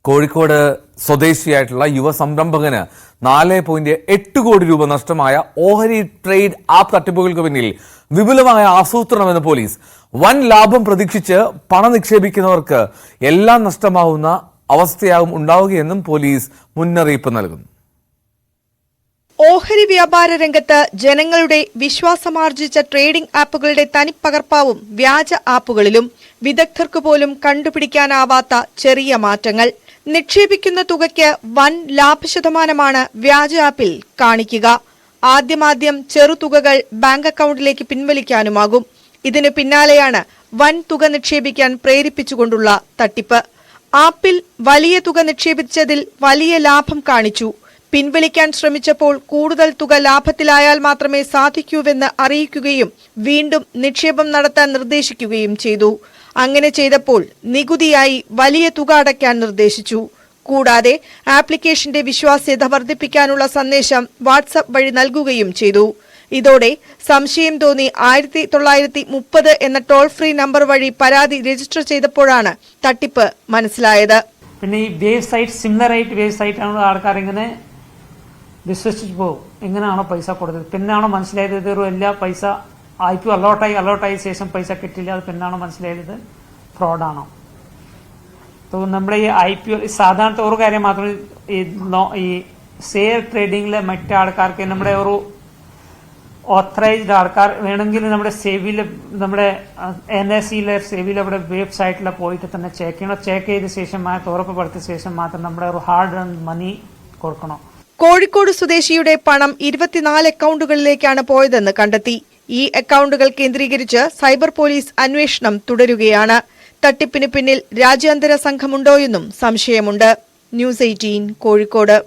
കോഴിക്കോട് സ്വദേശിയായിട്ടുള്ള യുവ സംരംഭകന് 4.8 കോടി രൂപ നഷ്ടമായ ഓഹരി ട്രേഡ് ആപ്പ് തട്ടിപ്പുകൾക്ക് പിന്നിൽ വിപുലമായ ആസൂത്രണമെന്ന് പോലീസ്. വൻ ലാഭം പ്രതീക്ഷിച്ച് പണം നിക്ഷേപിക്കുന്നവർക്ക് എല്ലാം നഷ്ടമാവുന്ന അവസ്ഥയാകും ഉണ്ടാവുകയെന്നും പോലീസ് മുന്നറിയിപ്പ് നൽകുന്നു. ഓഹരി വ്യാപാര രംഗത്ത് ജനങ്ങളുടെ വിശ്വാസമാർജിച്ച ട്രേഡിംഗ് ആപ്പുകളുടെ തനിപ്പകർപ്പാവും വ്യാജ ആപ്പുകളിലും വിദഗ്ധർക്ക് പോലും കണ്ടുപിടിക്കാനാവാത്ത ചെറിയ മാറ്റങ്ങൾ. നിക്ഷേപിക്കുന്ന തുകയ്ക്ക് വൻ ലാഭശതമാനമാണ് വ്യാജ ആപ്പിൽ കാണിക്കുക. ആദ്യം ചെറുതുകകൾ ബാങ്ക് അക്കൗണ്ടിലേക്ക് പിൻവലിക്കാനുമാകും. ഇതിനു പിന്നാലെയാണ് വൻ തുക നിക്ഷേപിക്കാൻ പ്രേരിപ്പിച്ചുകൊണ്ടുള്ള തട്ടിപ്പ്. ആപ്പിൽ വലിയ തുക നിക്ഷേപിച്ചതിൽ വലിയ ലാഭം കാണിച്ചു. പിൻവലിക്കാൻ ശ്രമിച്ചപ്പോൾ കൂടുതൽ തുക ലാഭത്തിലായാൽ മാത്രമേ സാധിക്കൂവെന്ന് അറിയിക്കുകയും വീണ്ടും നിക്ഷേപം നടത്താൻ നിർദ്ദേശിക്കുകയും ചെയ്തു. അങ്ങനെ ചെയ്തപ്പോൾ നികുതിയായി വലിയ തുക അടയ്ക്കാൻ നിർദ്ദേശിച്ചു. കൂടാതെ ആപ്ലിക്കേഷന്റെ വിശ്വാസ്യത വർദ്ധിപ്പിക്കാനുള്ള സന്ദേശം വാട്സ്ആപ്പ് വഴി നൽകുകയും ചെയ്തു. ഇതോടെ സംശയം തോന്നി 1930 എന്ന ടോൾ ഫ്രീ നമ്പർ വഴി പരാതി രജിസ്റ്റർ ചെയ്തപ്പോഴാണ് തട്ടിപ്പ് മനസ്സിലായത്. പിന്നെ ഈ വേവ് സൈറ്റ് സിമിലർ ആയിട്ട് വേവ് സൈറ്റ് ആണ് ആൾക്കാർ ഇങ്ങനെ വിശ്വസിച്ചു പോകും. എങ്ങനെയാണോ പൈസ കൊടുത്തത്, പിന്നാണോ മനസ്സിലായത് ഇത് എല്ലാ പൈസ IPO അലോട്ടായ ശേഷം പൈസ കിട്ടില്ല. അത് പിന്നാണോ മനസ്സിലായത് ഫ്രോഡാണോ. അപ്പോൾ നമ്മുടെ ഈ IPO സാധാരണ ഒരു കാര്യം മാത്രമേ ഈ ഷെയർ ട്രേഡിംഗിലെ മറ്റു ആൾക്കാർക്ക് നമ്മുടെ ഒരു ഓത്തറൈസ്ഡ് ആൾക്കാർ വേണമെങ്കിൽ നമ്മുടെ സെബിയിൽ നമ്മുടെ NSEയിലെ സെബിയിൽ അവിടെ വെബ്സൈറ്റിൽ പോയിട്ട് തന്നെ ചെക്ക് ചെയ്യണം. ചെക്ക് ചെയ്ത ശേഷം ഉറപ്പുപെടുത്തിയ ശേഷം മാത്രം നമ്മുടെ ഒരു ഹാർഡ് ഏൺ മണി കൊടുക്കണം. കോഴിക്കോട് സ്വദേശിയുടെ പണം 24 അക്കൗണ്ടുകളിലേക്കാണ് പോയതെന്ന് കണ്ടെത്തി. ഈ അക്കൗണ്ടുകൾ കേന്ദ്രീകരിച്ച് സൈബർ പോലീസ് അന്വേഷണം തുടരുകയാണ്. തട്ടിപ്പിന് പിന്നിൽ രാജ്യാന്തര സംഘമുണ്ടോയെന്നും സംശയമുണ്ട്. ന്യൂസ് 18 കോഴിക്കോട്.